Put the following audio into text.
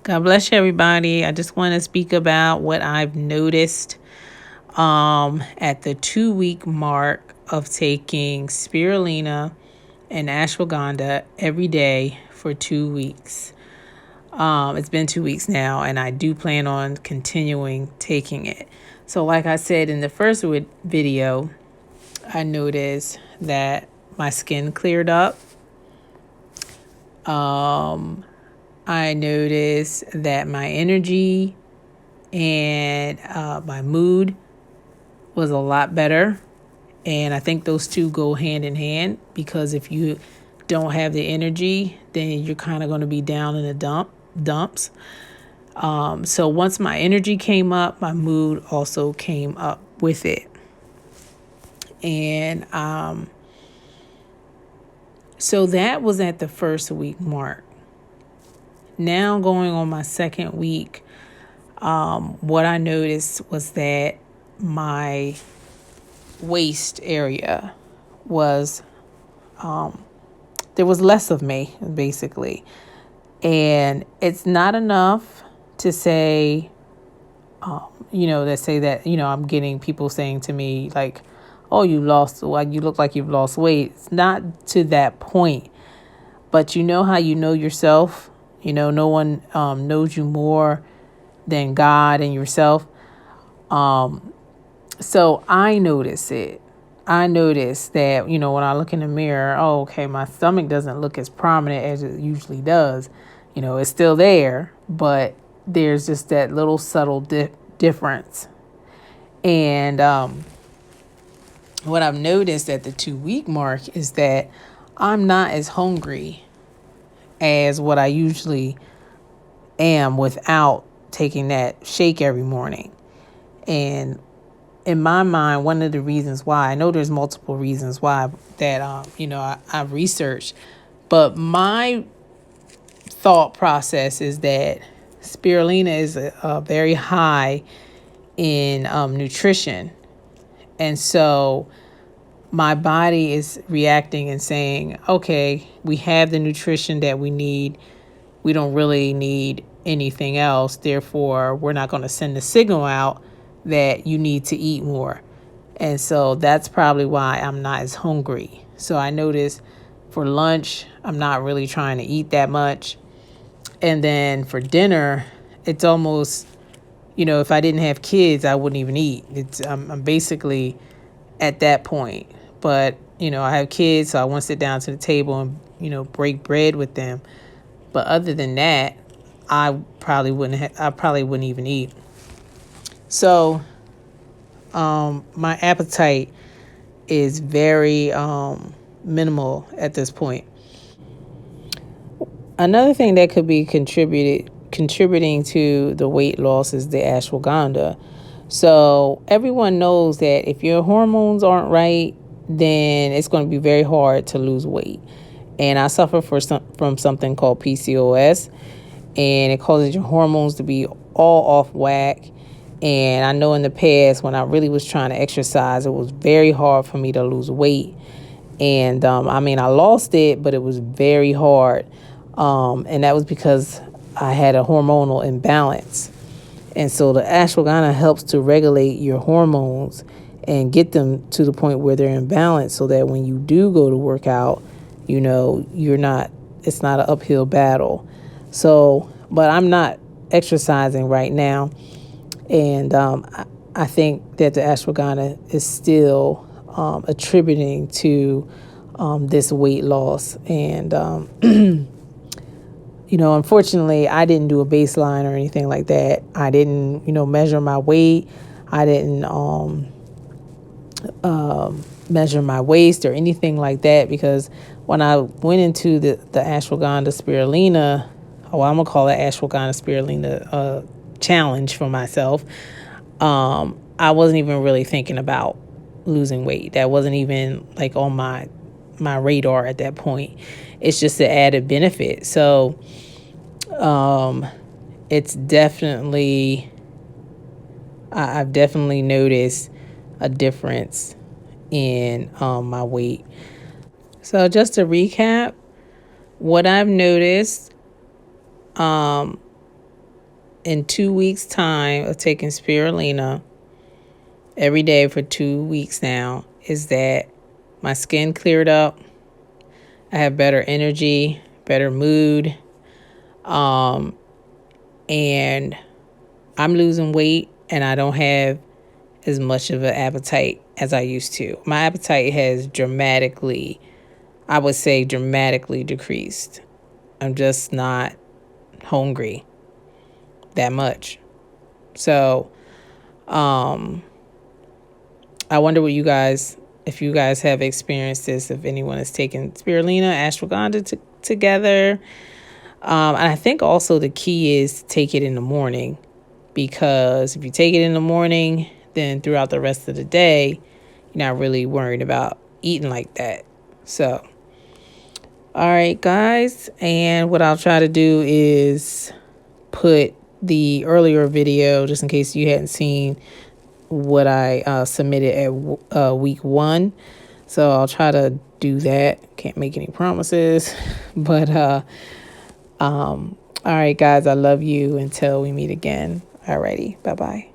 God bless you, everybody. I just want to speak about what I've noticed at the 2 week mark of taking spirulina and ashwagandha every day for 2 weeks. It's been 2 weeks now, and I do plan on continuing taking it. So like I said in the first video, I noticed that my skin cleared up. I noticed that my energy and my mood was a lot better. And I think those two go hand in hand, because if you don't have the energy, then you're kind of going to be down in the dumps. So once my energy came up, my mood also came up with it. And so that was at the first week mark. Now going on my second week, what I noticed was that my waist area was, there was less of me, basically. And it's not enough to say, that say that, I'm getting people saying to me like, oh, you look like you've lost weight. It's not to that point. But you know how you know yourself? No one knows you more than God and yourself. So I notice it. I notice that, when I look in the mirror, oh, okay, my stomach doesn't look as prominent as it usually does. It's still there, but there's just that little subtle difference. And what I've noticed at the 2 week mark is that I'm not as hungry as what I usually am without taking that shake every morning. And in my mind, one of the reasons why, I know there's multiple reasons why that, I've researched, but my thought process is that spirulina is very high in nutrition. And so my body is reacting and saying, okay, we have the nutrition that we need. We don't really need anything else. Therefore, we're not going to send the signal out that you need to eat more. And so that's probably why I'm not as hungry. So I notice for lunch, I'm not really trying to eat that much. And then for dinner, it's almost, if I didn't have kids, I wouldn't even eat. I'm basically at that point. But, I have kids, so I want to sit down to the table and, break bread with them. But other than that, I probably wouldn't even eat. So my appetite is very minimal at this point. Another thing that could be contributing to the weight loss is the ashwagandha. So everyone knows that if your hormones aren't right, then it's going to be very hard to lose weight. And I suffer from something called PCOS, and it causes your hormones to be all off whack. And I know in the past, when I really was trying to exercise, it was very hard for me to lose weight. And I lost it, but it was very hard. And that was because I had a hormonal imbalance. And so the ashwagandha helps to regulate your hormones and get them to the point where they're in balance, so that when you do go to work out, it's not an uphill battle. So, but I'm not exercising right now. And I think that the ashwagandha is still attributing to this weight loss. And, unfortunately, I didn't do a baseline or anything like that. I didn't, measure my weight. I didn't measure my waist or anything like that, because when I went into the ashwagandha spirulina, I'm going to call it ashwagandha spirulina challenge for myself, I wasn't even really thinking about losing weight. That wasn't even like on my radar at that point. It's just an added benefit. So it's definitely, I've definitely noticed a difference in my weight. So just to recap, what I've noticed in 2 weeks' time of taking spirulina every day for 2 weeks now is that my skin cleared up. I have better energy, better mood, and I'm losing weight, and I don't have as much of an appetite as I used to. My appetite has dramatically decreased. I'm just not hungry that much. So, I wonder if you guys have experienced this, if anyone has taken spirulina, ashwagandha together. And I think also the key is to take it in the morning, because if you take it in the morning, then throughout the rest of the day, you're not really worried about eating like that. So, all right, guys. And what I'll try to do is put the earlier video, just in case you hadn't seen what I submitted at week 1. So I'll try to do that. Can't make any promises. But all right, guys, I love you until we meet again. Alrighty, bye-bye.